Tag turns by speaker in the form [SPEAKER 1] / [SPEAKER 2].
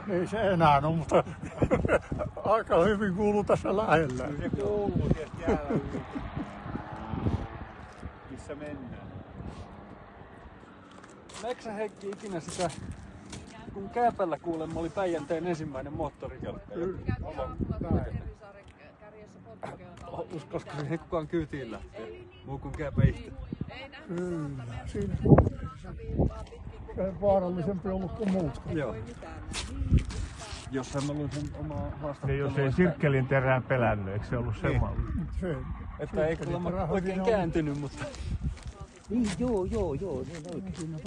[SPEAKER 1] Ei se enää ole, mutta aika hyvin kuuluu tässä lähellä.
[SPEAKER 2] Kyllä se kuuluu sieltä jäällä yli. Missä mennään?
[SPEAKER 3] Näetkö sä Heikki ikinä sitä, kun Kääpällä kuulemma oli Päijänteen ensimmäinen moottorikelkka? Uskoisiko siihen kukaan kyytiin lähtee? Muu kuin Kääpä itse?
[SPEAKER 1] Kyllä, siinä se vaarallisempi ollut kuin muut.
[SPEAKER 3] Joo. Jos hän oli sen omaa haastattelua.
[SPEAKER 4] Ja jos ei sirkkelin terään pelännyt, eikö se ollut semmoinen?
[SPEAKER 1] Se,
[SPEAKER 3] Että ei kuulemma oikein kääntynyt, mutta...
[SPEAKER 1] niin, joo, niin oikein. Siinä